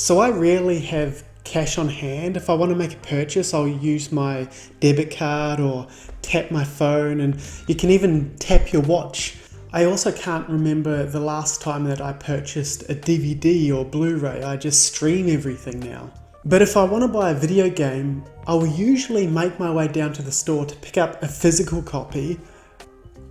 So I rarely have cash on hand. If I want to make a purchase, I'll use my debit card or tap my phone, and you can even tap your watch. I also can't remember the last time that I purchased a DVD or Blu-ray. I just stream everything now. But if I want to buy a video game, I will usually make my way down to the store to pick up a physical copy,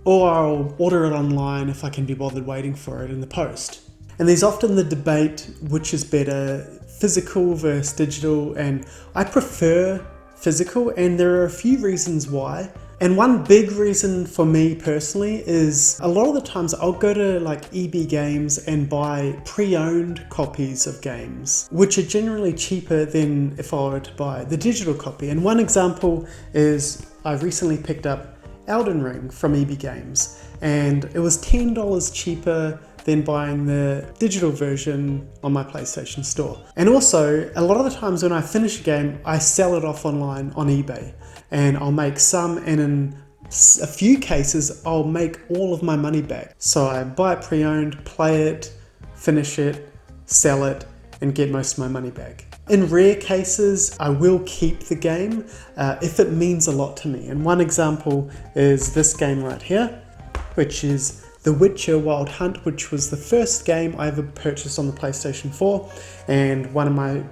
or I'll order it online if I can be bothered waiting for it in the post. And there's often the debate which is better, physical versus digital, and I prefer physical, and there are a few reasons why. And one big reason for me personally is a lot of the times I'll go to like EB Games and buy pre-owned copies of games, which are generally cheaper than if I were to buy the digital copy. And one example is I recently picked up Elden Ring from EB Games, and it was $10 cheaper than buying the digital version on my PlayStation Store. And also, a lot of the times when I finish a game, I sell it off online on eBay, and I'll make some, and in a few cases, I'll make all of my money back. So I buy it pre-owned, play it, finish it, sell it, and get most of my money back. In rare cases, I will keep the game if it means a lot to me. And one example is this game right here, which is The Witcher Wild Hunt, which was the first game I ever purchased on the PlayStation 4 and one of my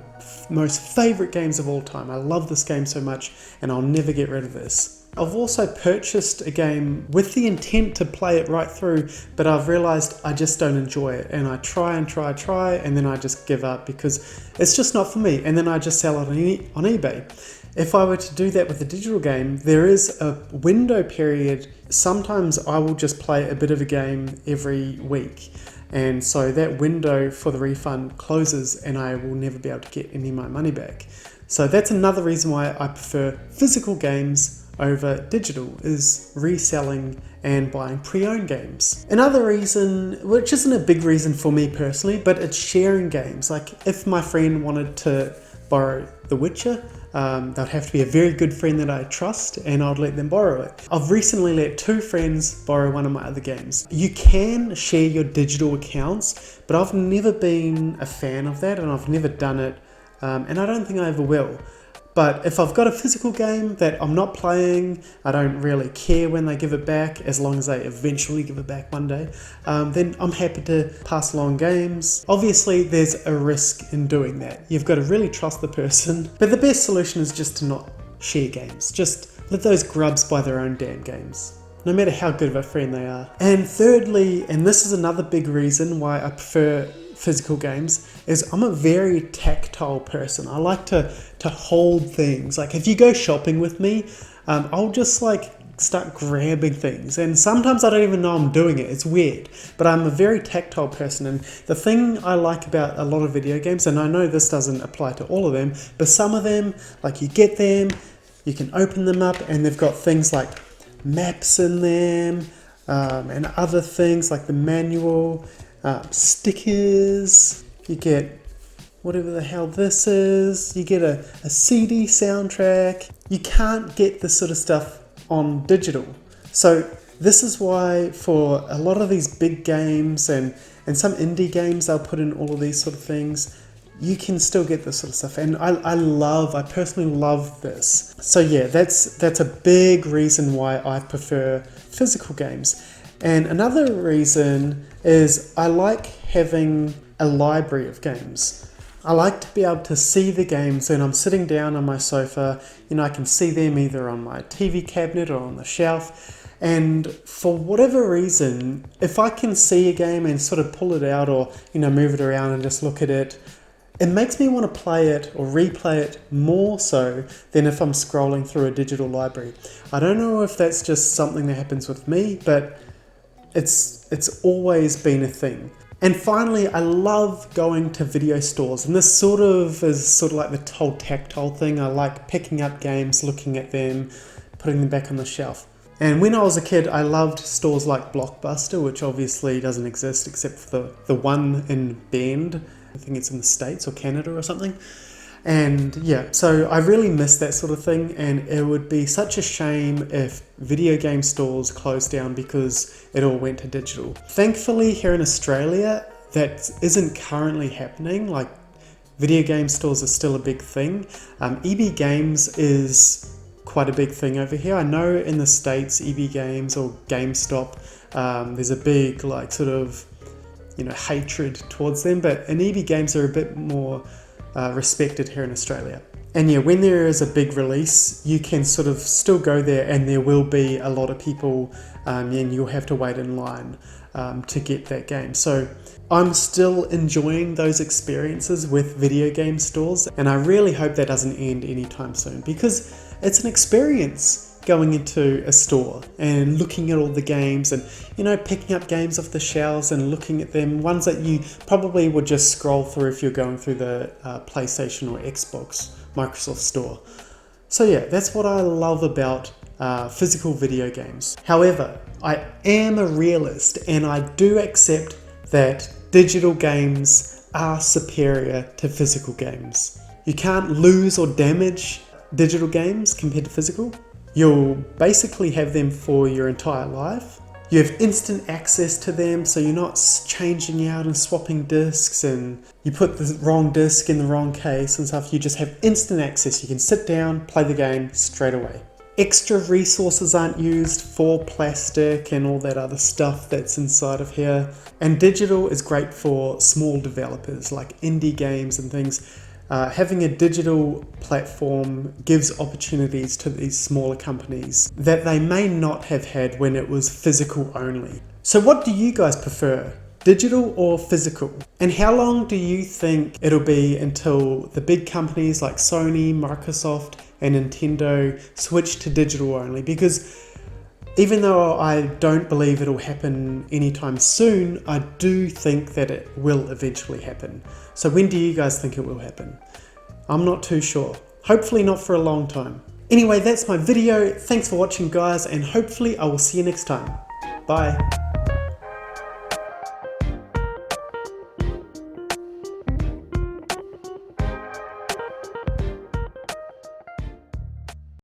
most favorite games of all time. I love this game so much and I'll never get rid of this. I've also purchased a game with the intent to play it right through, but I've realized I just don't enjoy it, and I try, and then I just give up because it's just not for me, and then I just sell it on eBay. If I were to do that with a digital game, there is a window period. Sometimes I will just play a bit of a game every week, and so that window for the refund closes and I will never be able to get any of my money back. So that's another reason why I prefer physical games over digital, is reselling and buying pre-owned games. Another reason, which isn't a big reason for me personally, but it's sharing games. Like if my friend wanted to borrow The Witcher, they'd have to be a very good friend that I trust, and I'd let them borrow it. I've recently let 2 friends borrow one of my other games. You can share your digital accounts, but I've never been a fan of that, and I've never done it, and I don't think I ever will. But if I've got a physical game that I'm not playing, I don't really care when they give it back, as long as they eventually give it back one day, then I'm happy to pass along games. Obviously, there's a risk in doing that. You've got to really trust the person. But the best solution is just to not share games. Just let those grubs buy their own damn games, no matter how good of a friend they are. And thirdly, and this is another big reason why I prefer physical games, is I'm a very tactile person. I like to hold things. Like if you go shopping with me, I'll just like start grabbing things, and sometimes I don't even know I'm doing it. It's weird, but I'm a very tactile person. And the thing I like about a lot of video games, and I know this doesn't apply to all of them, but some of them, like you get them, you can open them up, and they've got things like maps in them, and other things like the manual, stickers, you get whatever the hell this is, you get a CD soundtrack. You can't get this sort of stuff on digital. So this is why for a lot of these big games and some indie games, they'll put in all of these sort of things, you can still get this sort of stuff. And I personally love this. So yeah, that's a big reason why I prefer physical games. And another reason is I like having a library of games. I like to be able to see the games when I'm sitting down on my sofa. I can see them either on my TV cabinet or on the shelf. And for whatever reason, if I can see a game and sort of pull it out or, move it around and just look at it, it makes me want to play it or replay it more so than if I'm scrolling through a digital library. I don't know if that's just something that happens with me, but it's always been a thing. And finally, I love going to video stores, and this sort of like the whole tactile thing. I like picking up games, looking at them, putting them back on the shelf. And when I was a kid, I loved stores like Blockbuster, which obviously doesn't exist except for the one in Bend. I think it's in the States or Canada or something. And yeah, so I really miss that sort of thing, and it would be such a shame if video game stores closed down because it all went to digital. Thankfully, here in Australia, that isn't currently happening. Like, video game stores are still a big thing. EB Games is quite a big thing over here. I know in the States, EB Games or GameStop, there's a big like sort of, you know, hatred towards them, but EB Games are a bit more respected here in Australia. And yeah, when there is a big release, you can sort of still go there and there will be a lot of people and you'll have to wait in line to get that game. So I'm still enjoying those experiences with video game stores, and I really hope that doesn't end anytime soon, because it's an experience going into a store and looking at all the games and, you know, picking up games off the shelves and looking at them, ones that you probably would just scroll through if you're going through the PlayStation or Xbox Microsoft store. So yeah, that's what I love about physical video games. However, I am a realist and I do accept that digital games are superior to physical games. You can't lose or damage digital games compared to physical. You'll basically have them for your entire life. You have instant access to them, so you're not changing out and swapping discs and you put the wrong disc in the wrong case and stuff. You just have instant access. You can sit down, play the game straight away. Extra resources aren't used for plastic and all that other stuff that's inside of here. And digital is great for small developers like indie games and things. Having a digital platform gives opportunities to these smaller companies that they may not have had when it was physical only. So what do you guys prefer? Digital or physical? And how long do you think it'll be until the big companies like Sony, Microsoft, and Nintendo switch to digital only? Because even though I don't believe it'll happen anytime soon, I do think that it will eventually happen. So when do you guys think it will happen? I'm not too sure. Hopefully not for a long time. Anyway, that's my video. Thanks for watching, guys, and hopefully I will see you next time. Bye.